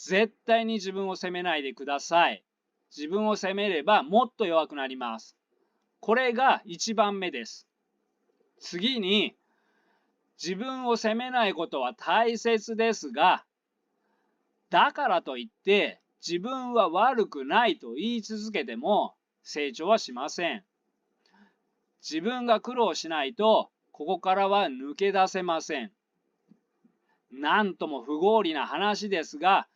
絶対に自分を責めないでください。自分を責めればもっと弱くなります。これが1番目です。次に、自分を責めないことは大切ですが、だからといって自分は悪くないと言い続けても成長はしません。自分が苦労しないとここからは抜け出せません。なんとも不合理な話ですが、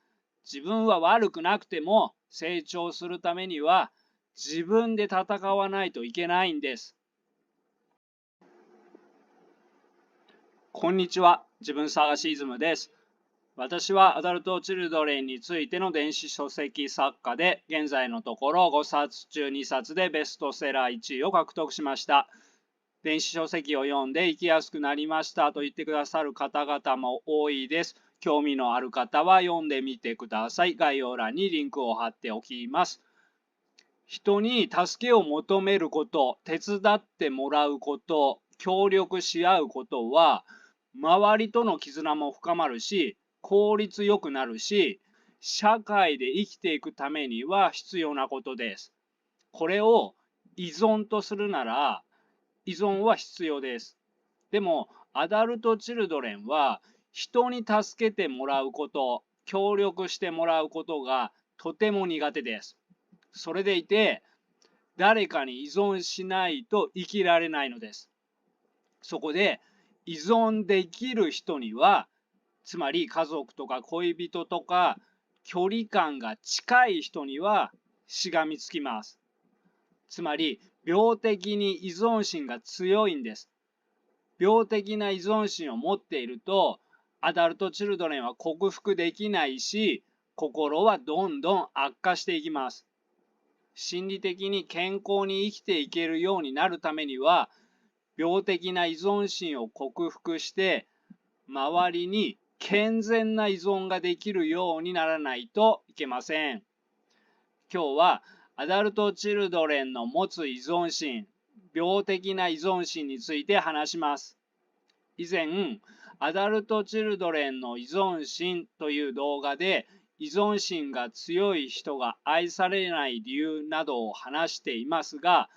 自分は悪くなくても成長するためには自分で戦わないといけないんです。こんにちは、自分探しイズムです。私はアダルト・チルドレンについての電子書籍作家で、現在のところ5冊中2冊でベストセラー1位を獲得しました。電子書籍を読んで生きやすくなりましたと言ってくださる方々も多いです。興味のある方は読んでみてください。概要欄にリンクを貼っておきます。人に助けを求めること、手伝ってもらうこと、協力し合うことは、周りとの絆も深まるし、効率よくなるし、社会で生きていくためには必要なことです。これを依存とするなら、依存は必要です。でも、アダルト・チルドレンは、人に助けてもらうこと、協力してもらうことがとても苦手です。それでいて、誰かに依存しないと生きられないのです。そこで、依存できる人には、つまり家族とか恋人とか、距離感が近い人にはしがみつきます。つまり、病的に依存心が強いんです。病的な依存心を持っていると、アダルト・チルドレンは克服できないし、心はどんどん悪化していきます。心理的に健康に生きていけるようになるためには、病的な依存心を克服して、周りに健全な依存ができるようにならないといけません。今日はアダルト・チルドレンの持つ依存心、病的な依存心について話します。以前、アダルト・チルドレンの依存心という動画で、依存心が強い人が愛されない理由などを話していますが、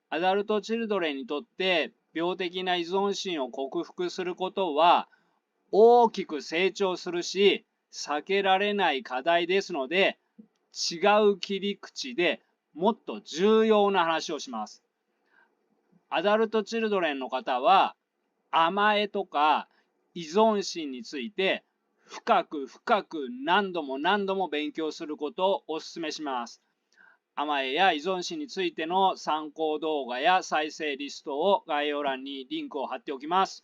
アダルト・チルドレンにとって病的な依存心を克服することは大きく成長するし、避けられない課題ですので、違う切り口でもっと重要な話をします。アダルト・チルドレンの方は、甘えとか依存心について深く深く何度も何度も勉強することをお勧めします。甘えや依存心についての参考動画や再生リストを概要欄にリンクを貼っておきます。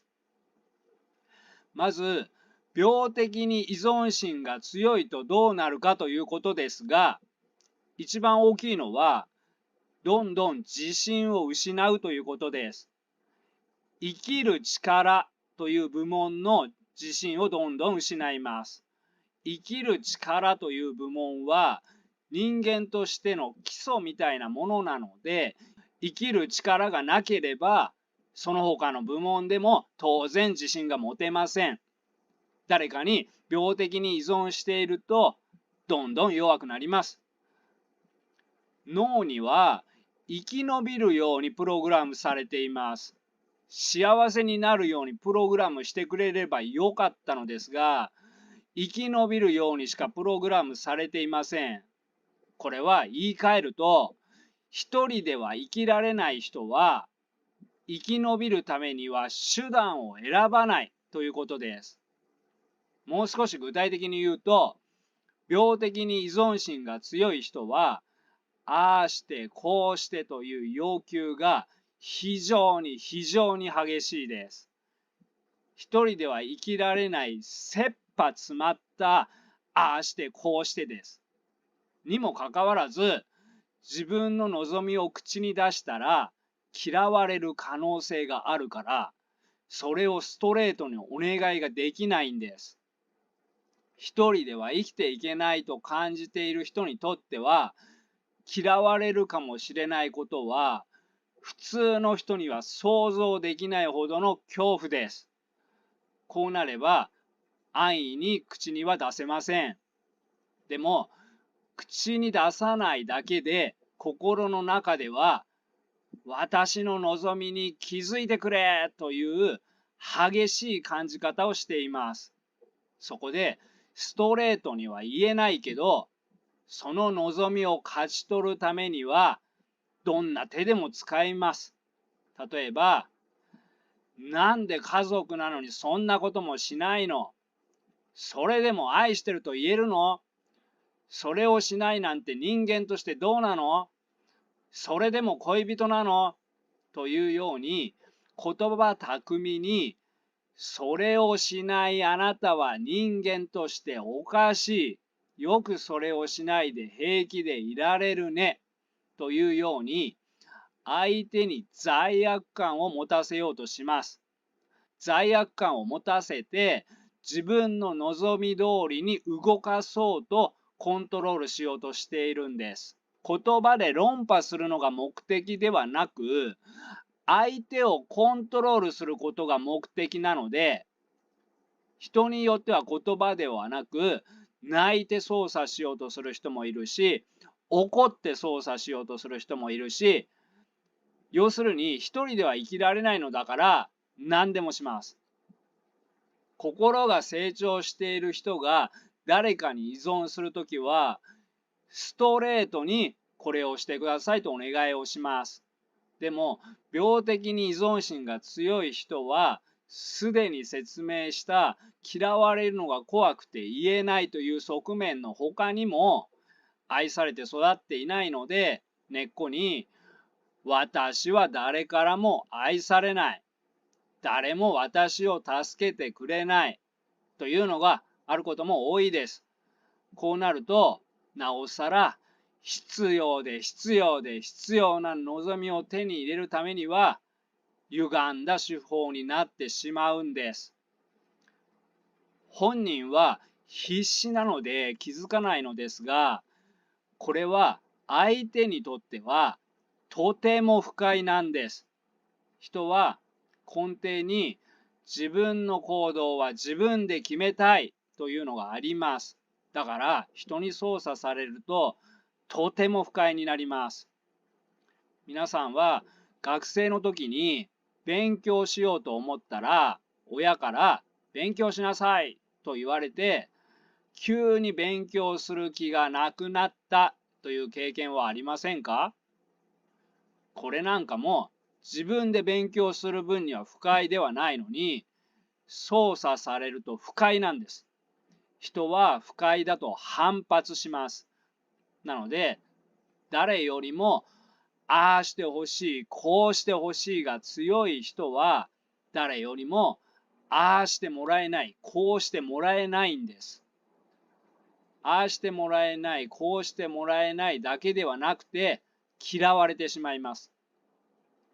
まず、病的に依存心が強いとどうなるかということですが、一番大きいのは、どんどん自信を失うということです。生きる力という部門の自信をどんどん失います。生きる力という部門は人間としての基礎みたいなものなので、生きる力がなければその他の部門でも当然自信が持てません。誰かに病的に依存しているとどんどん弱くなります。脳には生き延びるようにプログラムされています。幸せになるようにプログラムしてくれればよかったのですが、生き延びるようにしかプログラムされていません。これは言い換えると、一人では生きられない人は、生き延びるためには手段を選ばないということです。もう少し具体的に言うと、病的に依存心が強い人は、ああしてこうしてという要求が非常に激しいです。一人では生きられない切羽詰まったああしてこうしてです。にもかかわらず、自分の望みを口に出したら嫌われる可能性があるから、それをストレートにお願いができないんです。一人では生きていけないと感じている人にとっては、嫌われるかもしれないことは、普通の人には想像できないほどの恐怖です。こうなれば、安易に口には出せません。でも、口に出さないだけで、心の中では、私の望みに気づいてくれという激しい感じ方をしています。そこで、ストレートには言えないけど、その望みを勝ち取るためには、どんな手でも使います。例えば、なんで家族なのにそんなこともしないの？それでも愛してると言えるの？それをしないなんて人間としてどうなの？それでも恋人なの？というように、言葉巧みに、それをしないあなたは人間としておかしい。よくそれをしないで平気でいられるね。というように、相手に罪悪感を持たせようとします。罪悪感を持たせて、自分の望み通りに動かそうとコントロールしようとしているんです。言葉で論破するのが目的ではなく、相手をコントロールすることが目的なので、人によっては言葉ではなく、泣いて操作しようとする人もいるし、怒って操作しようとする人もいるし、要するに一人では生きられないのだから何でもします。心が成長している人が誰かに依存するときは、ストレートにこれをしてくださいとお願いをします。でも、病的に依存心が強い人は、すでに説明した嫌われるのが怖くて言えないという側面の他にも、愛されて育っていないので、根っこに、私は誰からも愛されない。誰も私を助けてくれないというのがあることも多いです。こうなると、なおさら必要な望みを手に入れるためには、歪んだ手法になってしまうんです。本人は必死なので気づかないのですが、これは相手にとってはとても不快なんです。人は根底に自分の行動は自分で決めたいというのがあります。だから人に操作されるととても不快になります。皆さんは学生の時に勉強しようと思ったら親から勉強しなさいと言われて急に勉強する気がなくなったという経験はありませんか？これなんかも自分で勉強する分には不快ではないのに、操作されると不快なんです。人は不快だと反発します。なので、誰よりもああしてほしい、こうしてほしいが強い人は、誰よりもああしてもらえない、こうしてもらえないんです。ああしてもらえない、こうしてもらえないだけではなくて、嫌われてしまいます。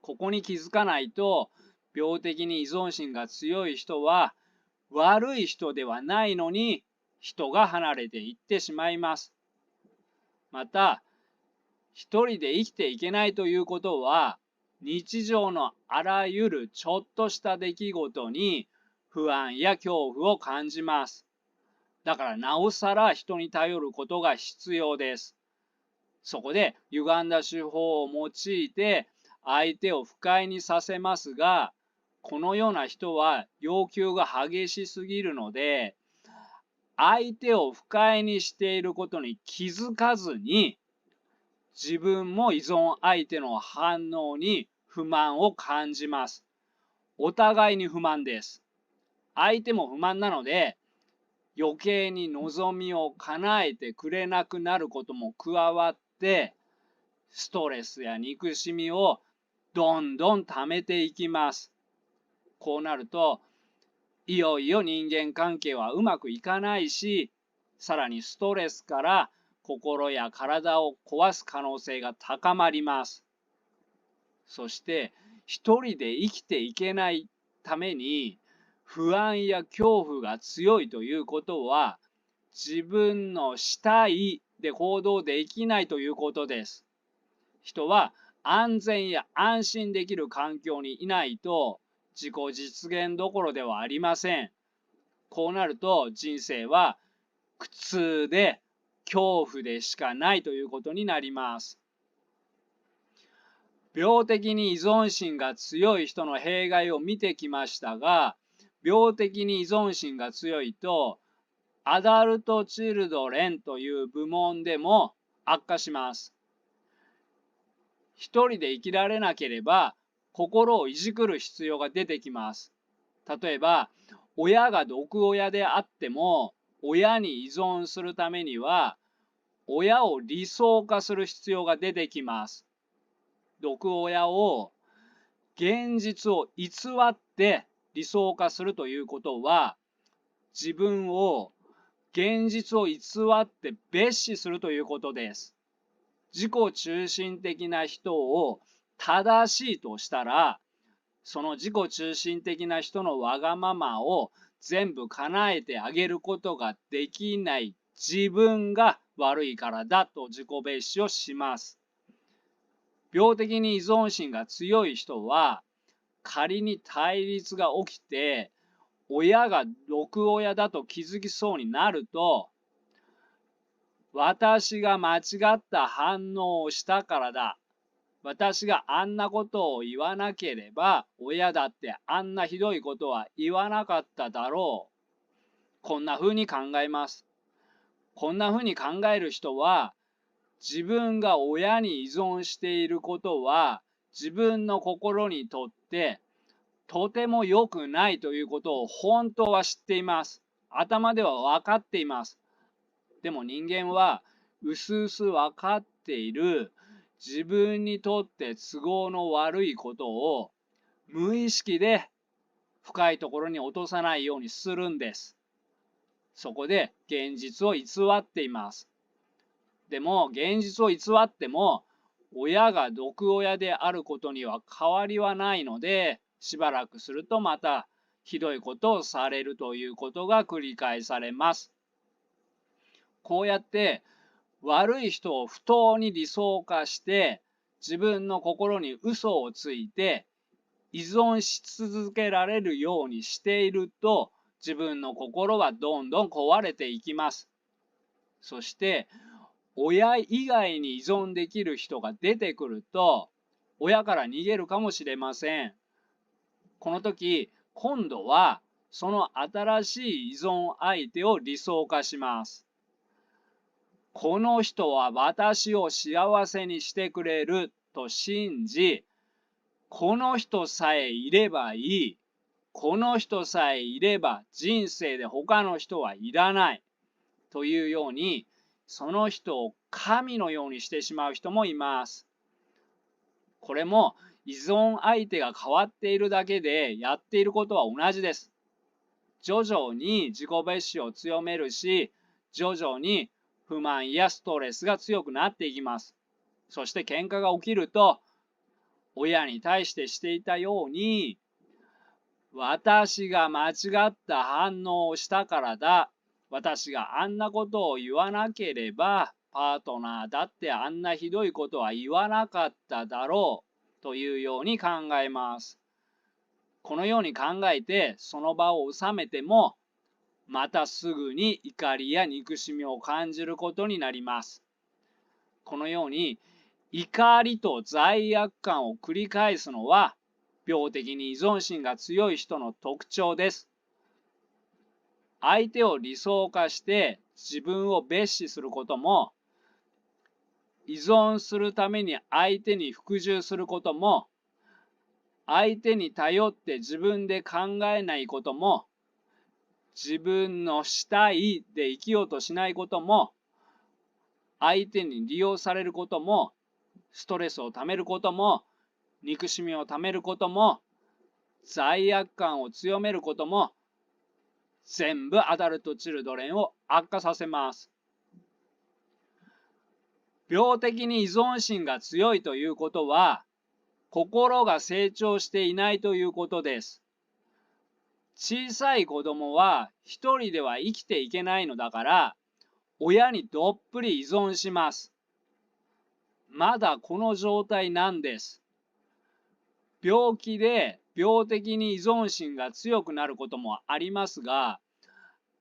ここに気づかないと、病的に依存心が強い人は、悪い人ではないのに、人が離れていってしまいます。また、一人で生きていけないということは、日常のあらゆるちょっとした出来事に不安や恐怖を感じます。だからなおさら人に頼ることが必要です。そこで歪んだ手法を用いて相手を不快にさせますが、このような人は要求が激しすぎるので、相手を不快にしていることに気づかずに、自分も依存相手の反応に不満を感じます。お互いに不満です。相手も不満なので、余計に望みを叶えてくれなくなることも加わって、ストレスや憎しみをどんどん溜めていきます。こうなると、いよいよ人間関係はうまくいかないし、さらにストレスから心や体を壊す可能性が高まります。そして一人で生きていけないために不安や恐怖が強いということは、自分のしたいで行動できないということです。人は安全や安心できる環境にいないと自己実現どころではありません。こうなると人生は苦痛で恐怖でしかないということになります。病的に依存心が強い人の弊害を見てきましたが、病的に依存心が強いと、アダルト・チルドレンという部門でも悪化します。一人で生きられなければ、心をいじくる必要が出てきます。例えば、親が毒親であっても、親に依存するためには、親を理想化する必要が出てきます。毒親を現実を偽って理想化するということは、自分を現実を偽って蔑視するということです。自己中心的な人を正しいとしたら、その自己中心的な人のわがままを全部叶えてあげることができない自分が悪いからだと自己蔑視をします。病的に依存心が強い人は、仮に対立が起きて、親が毒親だと気づきそうになると、私が間違った反応をしたからだ。私があんなことを言わなければ、親だってあんなひどいことは言わなかっただろう。こんな風に考えます。こんな風に考える人は、自分が親に依存していることは、自分の心にとってとても良くないということを本当は知っています。頭では分かっています。でも人間はうすうす分かっている自分にとって都合の悪いことを無意識で深いところに落とさないようにするんです。そこで現実を偽っています。でも現実を偽っても親が毒親であることには変わりはないので、しばらくするとまたひどいことをされるということが繰り返されます。こうやって悪い人を不当に理想化して自分の心に嘘をついて依存し続けられるようにしていると、自分の心はどんどん壊れていきます。そして親以外に依存できる人が出てくると、親から逃げるかもしれません。この時、今度はその新しい依存相手を理想化します。この人は私を幸せにしてくれると信じ、この人さえいればいい。この人さえいれば人生で他の人はいらないというように、その人を神のようにしてしまう人もいます。これも依存相手が変わっているだけでやっていることは同じです。徐々に自己蔑視を強めるし、徐々に不満やストレスが強くなっていきます。そして喧嘩が起きると、親に対してしていたように、私が間違った反応をしたからだ。私があんなことを言わなければ、パートナーだってあんなひどいことは言わなかっただろうというように考えます。このように考えてその場を収めても、またすぐに怒りや憎しみを感じることになります。このように怒りと罪悪感を繰り返すのは、病的に依存心が強い人の特徴です。相手を理想化して自分を蔑視することも、依存するために相手に服従することも、相手に頼って自分で考えないことも、自分のしたいで生きようとしないことも、相手に利用されることも、ストレスをためることも、憎しみをためることも、罪悪感を強めることも、全部アダルト・チルドレンを悪化させます。病的に依存心が強いということは、心が成長していないということです。小さい子供は一人では生きていけないのだから、親にどっぷり依存します。まだこの状態なんです。病気で病的に依存心が強くなることもありますが、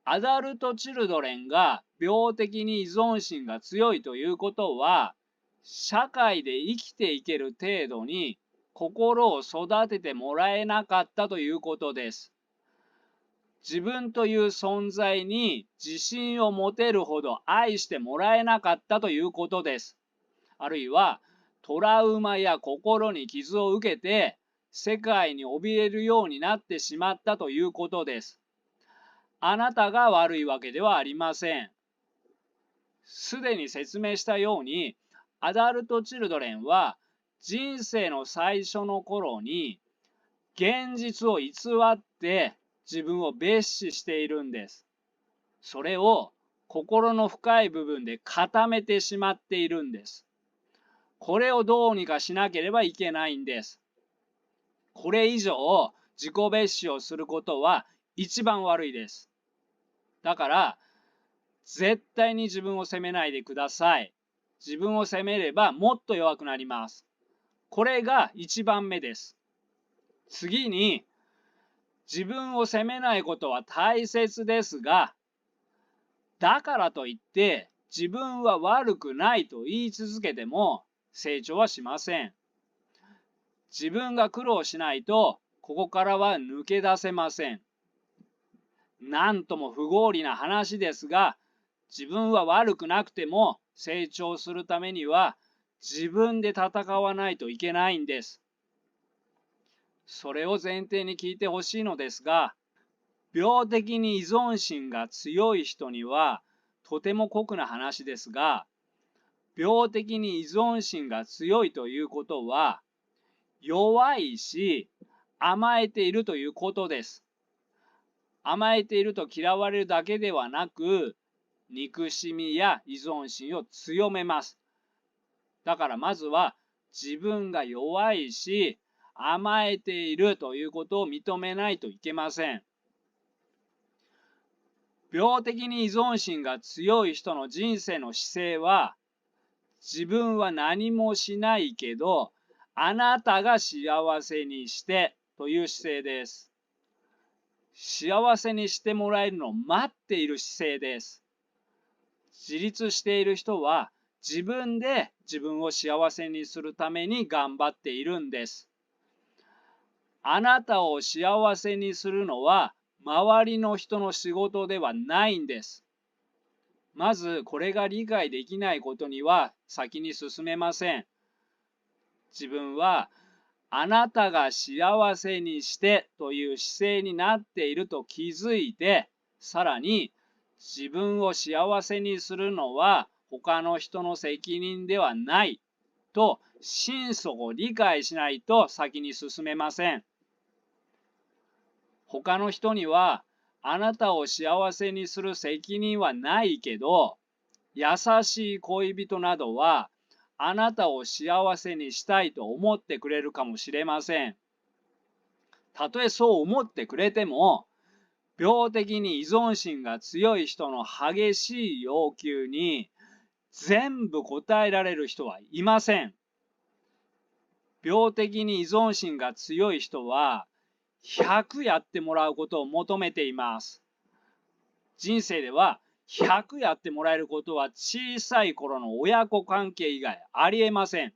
アダルト・チルドレンが病的に依存心が強いということは、社会で生きていける程度に心を育ててもらえなかったということです。自分という存在に自信を持てるほど愛してもらえなかったということです。あるいはトラウマや心に傷を受けて世界に怯えるようになってしまったということです。あなたが悪いわけではありません。すでに説明したように、アダルト・チルドレンは人生の最初の頃に現実を偽って自分を蔑視しているんです。それを心の深い部分で固めてしまっているんです。これをどうにかしなければいけないんです。これ以上自己蔑視をすることは一番悪いです。だから絶対に自分を責めないでください。自分を責めればもっと弱くなります。これが1番目です。次に、自分を責めないことは大切ですが、だからといって自分は悪くないと言い続けても成長はしません。自分が苦労しないとここからは抜け出せません。なんとも不合理な話ですが、自分は悪くなくても成長するためには自分で戦わないといけないんです。それを前提に聞いてほしいのですが、病的に依存心が強い人にはとても酷な話ですが、病的に依存心が強いということは弱いし甘えているということです。甘えていると嫌われるだけではなく、憎しみや依存心を強めます。だからまずは自分が弱いし甘えているということを認めないといけません。病的に依存心が強い人の人生の姿勢は、自分は何もしないけどあなたが幸せにしてという姿勢です。幸せにしてもらえるのを待っている姿勢です。自立している人は自分で自分を幸せにするために頑張っているんです。あなたを幸せにするのは周りの人の仕事ではないんです。まずこれが理解できないことには先に進めません。自分はあなたが幸せにしてという姿勢になっていると気づいて、さらに自分を幸せにするのは他の人の責任ではないと心底理解しないと先に進めません。他の人にはあなたを幸せにする責任はないけど、優しい恋人などはあなたを幸せにしたいと思ってくれるかもしれません。たとえそう思ってくれても、病的に依存心が強い人の激しい要求に全部答えられる人はいません。病的に依存心が強い人は100やってもらうことを求めています。人生では100やってもらえることは小さい頃の親子関係以外ありえません。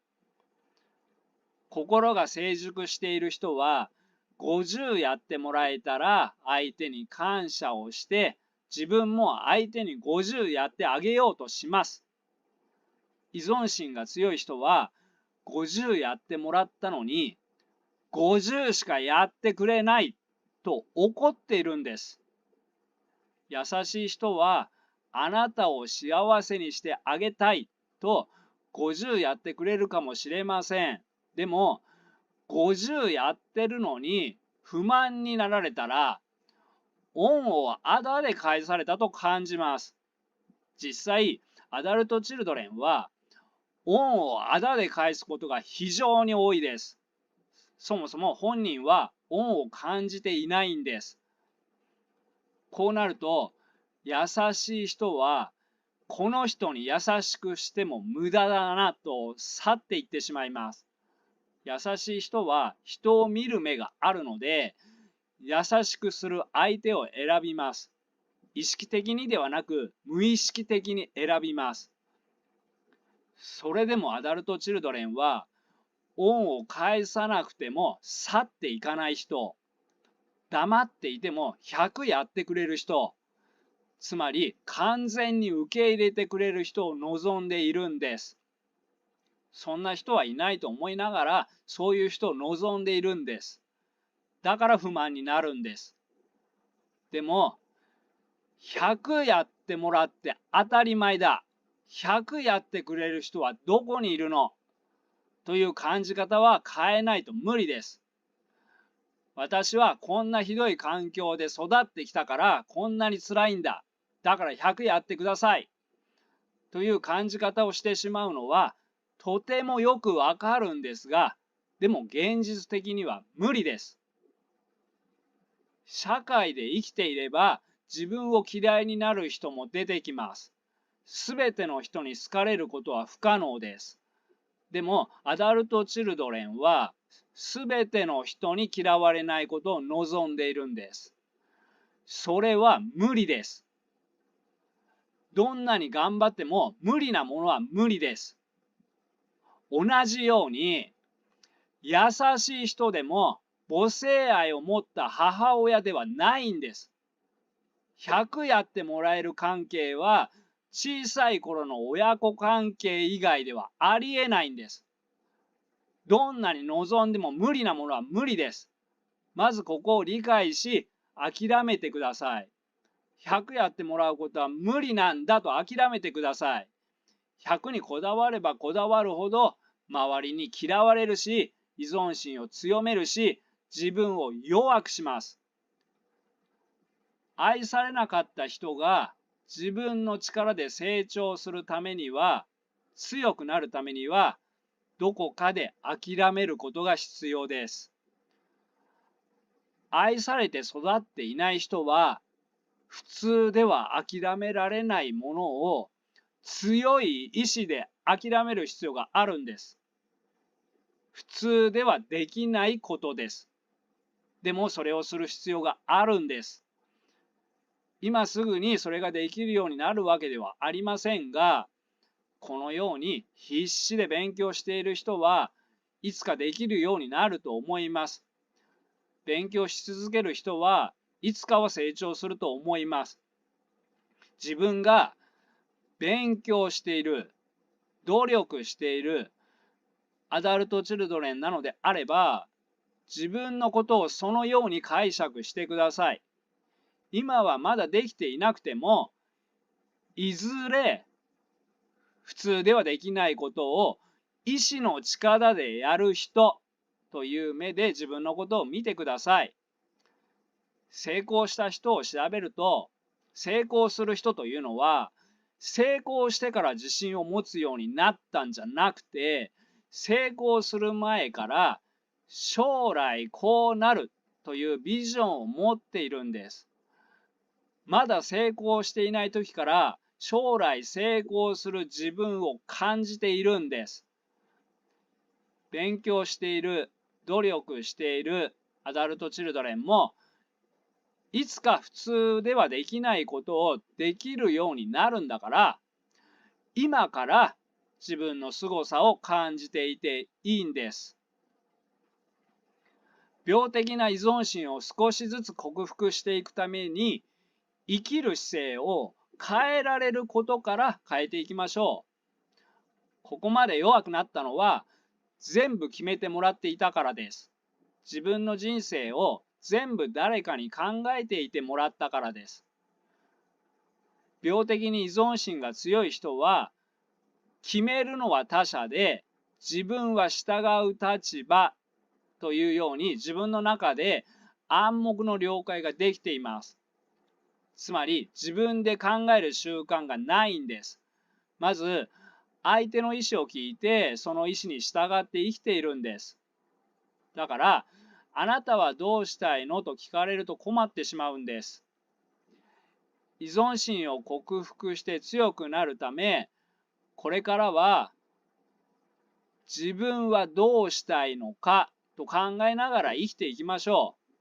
心が成熟している人は50やってもらえたら相手に感謝をして自分も相手に50やってあげようとします。依存心が強い人は50やってもらったのに50しかやってくれないと怒っているんです。優しい人はあなたを幸せにしてあげたいと50やってくれるかもしれません。でも50やってるのに不満になられたら恩をあだで返されたと感じます。実際アダルトチルドレンは恩をあだで返すことが非常に多いです。そもそも本人は恩を感じていないんです。こうなると優しい人はこの人に優しくしても無駄だなと去っていってしまいます。優しい人は人を見る目があるので優しくする相手を選びます。意識的にではなく無意識的に選びます。それでもアダルトチルドレンは恩を返さなくても去っていかない人、黙っていても100やってくれる人、つまり完全に受け入れてくれる人を望んでいるんです。そんな人はいないと思いながら、そういう人を望んでいるんです。だから不満になるんです。でも、100やってもらって当たり前だ。100やってくれる人はどこにいるのという感じ方は変えないと無理です。私はこんなひどい環境で育ってきたからこんなに辛いんだ。だから100やってください。という感じ方をしてしまうのはとてもよくわかるんですが、でも現実的には無理です。社会で生きていれば自分を嫌いになる人も出てきます。すべての人に好かれることは不可能です。でもアダルトチルドレンはすべての人に嫌われないことを望んでいるんです。それは無理です。どんなに頑張っても無理なものは無理です。同じように優しい人でも母性愛を持った母親ではないんです。100やってもらえる関係は小さい頃の親子関係以外ではありえないんです。どんなに望んでも無理なものは無理です。まずここを理解し諦めてください。100やってもらうことは無理なんだと諦めてください。100にこだわればこだわるほど周りに嫌われるし、依存心を強めるし、自分を弱くします。愛されなかった人が自分の力で成長するためには、強くなるためには、どこかで諦めることが必要です。愛されて育っていない人は、普通では諦められないものを強い意志で諦める必要があるんです。普通ではできないことです。でもそれをする必要があるんです。今すぐにそれができるようになるわけではありませんが、このように必死で勉強している人はいつかできるようになると思います。勉強し続ける人はいつかは成長すると思います。自分が勉強している、努力しているアダルトチルドレンなのであれば、自分のことをそのように解釈してください。今はまだできていなくても、いずれ普通ではできないことを意志の力でやる人という目で自分のことを見てください。成功した人を調べると、成功する人というのは、成功してから自信を持つようになったんじゃなくて、成功する前から将来こうなるというビジョンを持っているんです。まだ成功していない時から将来成功する自分を感じているんです。勉強している、努力しているアダルトチルドレンもいつか普通ではできないことをできるようになるんだから、今から自分の凄さを感じていていいんです。病的な依存心を少しずつ克服していくために、生きる姿勢を変えられることから変えていきましょう。ここまで弱くなったのは全部決めてもらっていたからです。自分の人生を全部誰かに考えていてもらったからです。病的に依存心が強い人は、決めるのは他者で、自分は従う立場というように自分の中で暗黙の了解ができています。つまり自分で考える習慣がないんです。まず、相手の意思を聞いて、その意思に従って生きているんです。だから、あなたはどうしたいのと聞かれると困ってしまうんです。依存心を克服して強くなるため、これからは自分はどうしたいのかと考えながら生きていきましょう。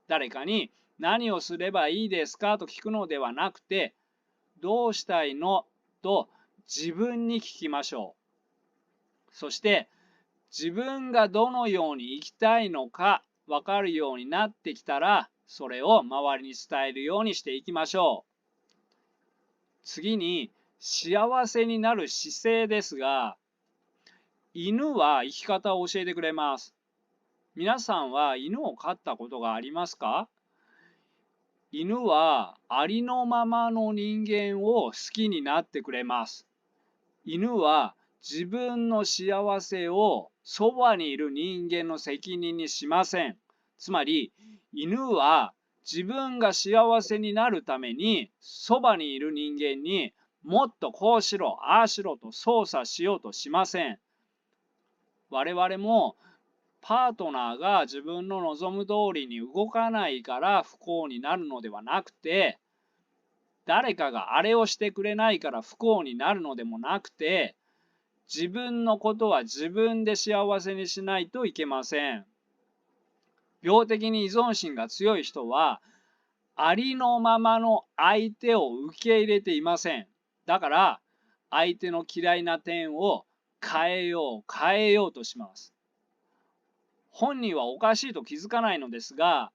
誰かに何をすればいいですかと聞くのではなくて、どうしたいのと自分に聞きましょう。そして自分がどのように生きたいのか分かるようになってきたら、それを周りに伝えるようにしていきましょう。次に、幸せになる姿勢ですが、犬は生き方を教えてくれます。皆さんは犬を飼ったことがありますか？犬はありのままの人間を好きになってくれます。犬は自分の幸せをそばにいる人間の責任にしません。つまり、犬は自分が幸せになるためにそばにいる人間にもっとこうしろ、ああしろと操作しようとしません。我々もパートナーが自分の望む通りに動かないから不幸になるのではなくて、誰かがあれをしてくれないから不幸になるのでもなくて、自分のことは自分で幸せにしないといけません。病的に依存心が強い人は、ありのままの相手を受け入れていません。だから、相手の嫌いな点を変えようとします。本人はおかしいと気づかないのですが、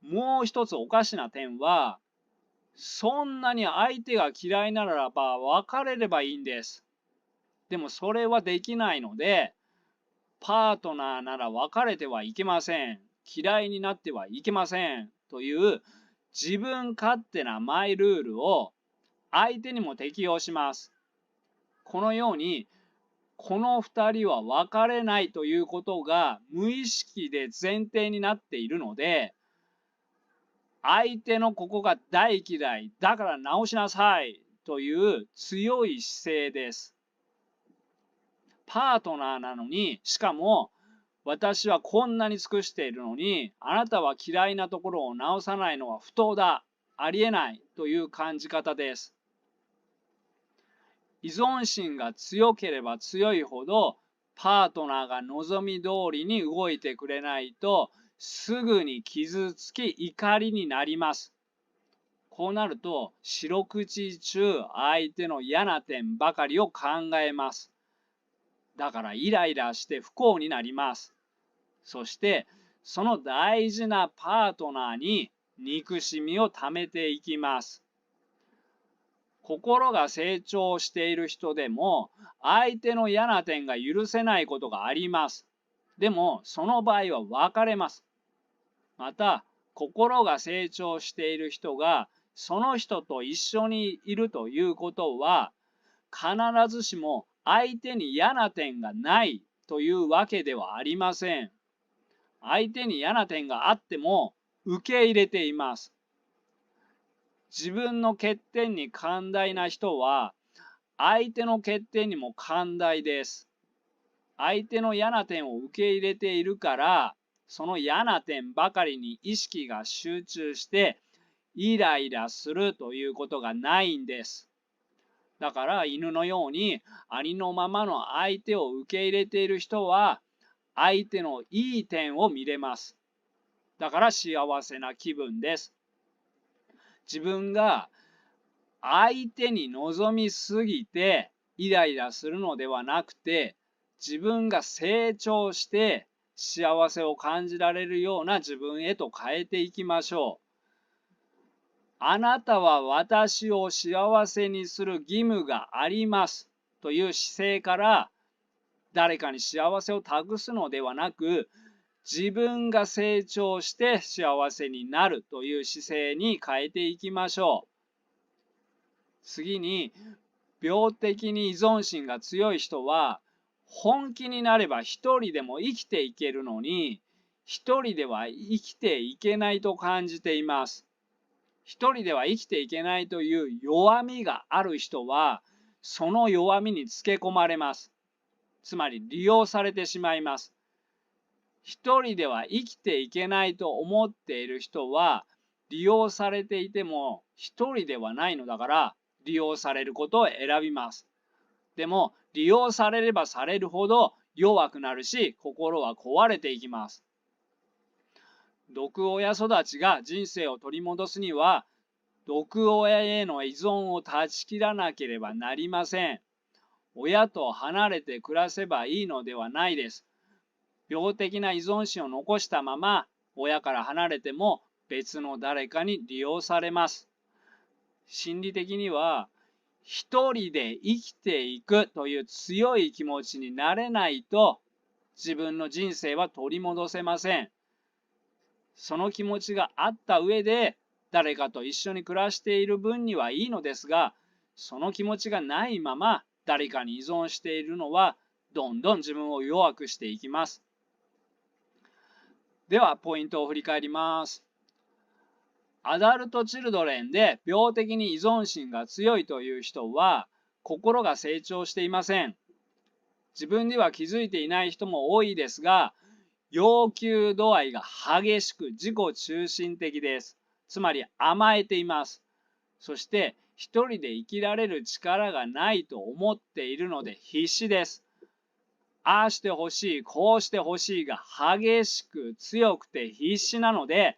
もう一つおかしな点は、そんなに相手が嫌いならば別れればいいんです。でもそれはできないので、パートナーなら別れてはいけません。嫌いになってはいけません。という自分勝手なマイルールを相手にも適用します。このように、この2人は別れないということが無意識で前提になっているので、相手のここが大嫌いだから直しなさいという強い姿勢です。パートナーなのに、しかも私はこんなに尽くしているのに、あなたは嫌いなところを直さないのは不当だ、ありえないという感じ方です。依存心が強ければ強いほど、パートナーが望み通りに動いてくれないと、すぐに傷つき怒りになります。こうなると、四六時中相手の嫌な点ばかりを考えます。だからイライラして不幸になります。そして、その大事なパートナーに憎しみを溜めていきます。心が成長している人でも、相手の嫌な点が許せないことがあります。でも、その場合は別れます。また、心が成長している人が、その人と一緒にいるということは、必ずしも相手に嫌な点がないというわけではありません。相手に嫌な点があっても受け入れています。自分の欠点に寛大な人は、相手の欠点にも寛大です。相手の嫌な点を受け入れているから、その嫌な点ばかりに意識が集中してイライラするということがないんです。だから犬のようにありのままの相手を受け入れている人は、相手のいい点を見れます。だから幸せな気分です。自分が相手に望みすぎてイライラするのではなくて、自分が成長して幸せを感じられるような自分へと変えていきましょう。あなたは私を幸せにする義務がありますという姿勢から、誰かに幸せを託すのではなく、自分が成長して幸せになるという姿勢に変えていきましょう。次に、病的に依存心が強い人は、本気になれば一人でも生きていけるのに、一人では生きていけないと感じています。一人では生きていけないという弱みがある人は、その弱みにつけ込まれます。つまり利用されてしまいます。一人では生きていけないと思っている人は、利用されていても一人ではないのだから、利用されることを選びます。でも、利用されればされるほど弱くなるし、心は壊れていきます。毒親育ちが人生を取り戻すには、毒親への依存を断ち切らなければなりません。親と離れて暮らせばいいのではないです。病的な依存心を残したまま、親から離れても別の誰かに利用されます。心理的には、一人で生きていくという強い気持ちになれないと、自分の人生は取り戻せません。その気持ちがあった上で、誰かと一緒に暮らしている分にはいいのですが、その気持ちがないまま誰かに依存しているのは、どんどん自分を弱くしていきます。では、ポイントを振り返ります。アダルト・チルドレンで病的に依存心が強いという人は、心が成長していません。自分では気づいていない人も多いですが、要求度合いが激しく自己中心的です。つまり甘えています。そして一人で生きられる力がないと思っているので必死です。ああしてほしい、こうしてほしいが激しく強くて必死なので、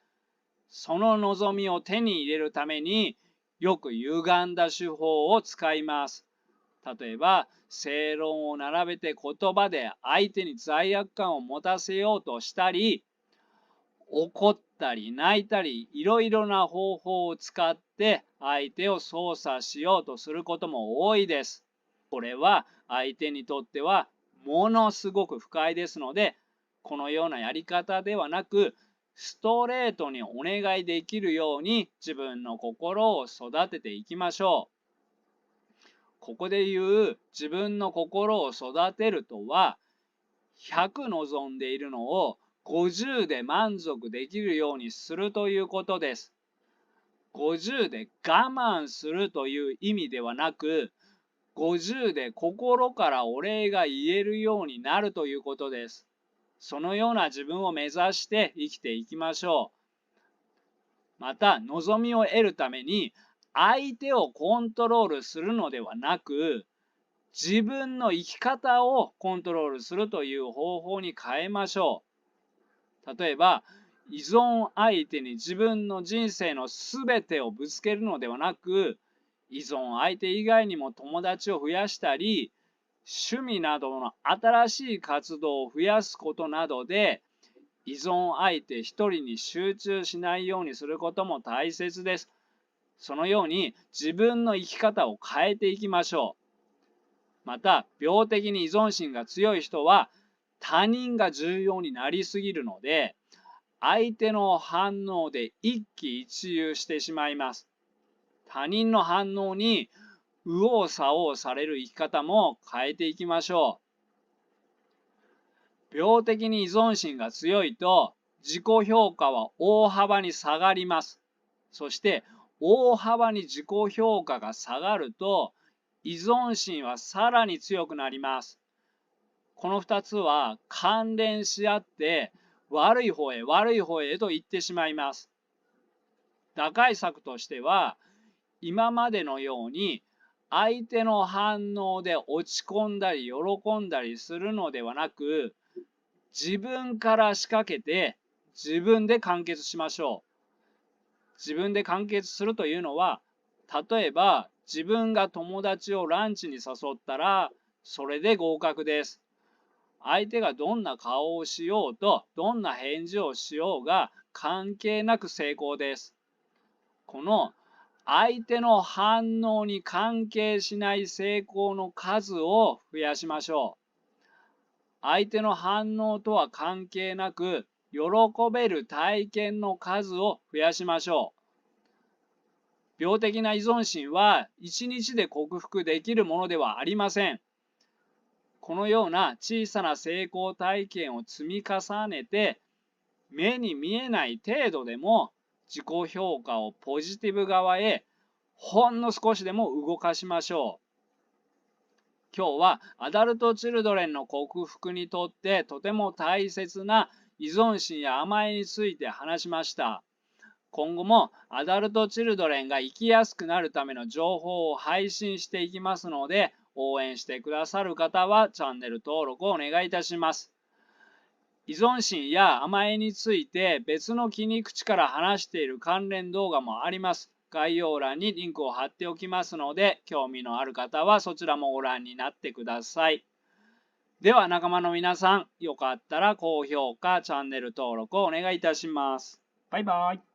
その望みを手に入れるためによく歪んだ手法を使います。例えば、正論を並べて言葉で相手に罪悪感を持たせようとしたり、怒ったり泣いたり、いろいろな方法を使って相手を操作しようとすることも多いです。これは相手にとってはものすごく不快ですので、このようなやり方ではなく、ストレートにお願いできるように自分の心を育てていきましょう。ここで言う自分の心を育てるとは、100望んでいるのを50で満足できるようにするということです。50で我慢するという意味ではなく、50で心からお礼が言えるようになるということです。そのような自分を目指して生きていきましょう。また、望みを得るために相手をコントロールするのではなく、自分の生き方をコントロールするという方法に変えましょう。例えば、依存相手に自分の人生のすべてをぶつけるのではなく、依存相手以外にも友達を増やしたり、趣味などの新しい活動を増やすことなどで、依存相手一人に集中しないようにすることも大切です。そのように自分の生き方を変えていきましょう。また、病的に依存心が強い人は、他人が重要になりすぎるので、相手の反応で一喜一憂してしまいます。他人の反応に右往左往される生き方も変えていきましょう。病的に依存心が強いと自己評価は大幅に下がります。そして大幅に自己評価が下がると依存心はさらに強くなります。この2つは関連し合って悪い方へ悪い方へと行ってしまいます。打開策としては、今までのように相手の反応で落ち込んだり喜んだりするのではなく、自分から仕掛けて自分で完結しましょう。自分で完結するというのは、例えば自分が友達をランチに誘ったらそれで合格です。相手がどんな顔をしようとどんな返事をしようが関係なく成功です。この相手の反応に関係しない成功の数を増やしましょう。相手の反応とは関係なく、喜べる体験の数を増やしましょう。病的な依存心は1日で克服できるものではありません。このような小さな成功体験を積み重ねて、目に見えない程度でも自己評価をポジティブ側へほんの少しでも動かしましょう。今日はアダルト・チルドレンの克服にとってとても大切な依存心や甘えについて話しました。今後もアダルト・チルドレンが生きやすくなるための情報を配信していきますので、応援してくださる方はチャンネル登録をお願いいたします。依存心や甘えについて別の切り口から話している関連動画もあります。概要欄にリンクを貼っておきますので、興味のある方はそちらもご覧になってください。では仲間の皆さん、よかったら高評価、チャンネル登録をお願いいたします。バイバイ。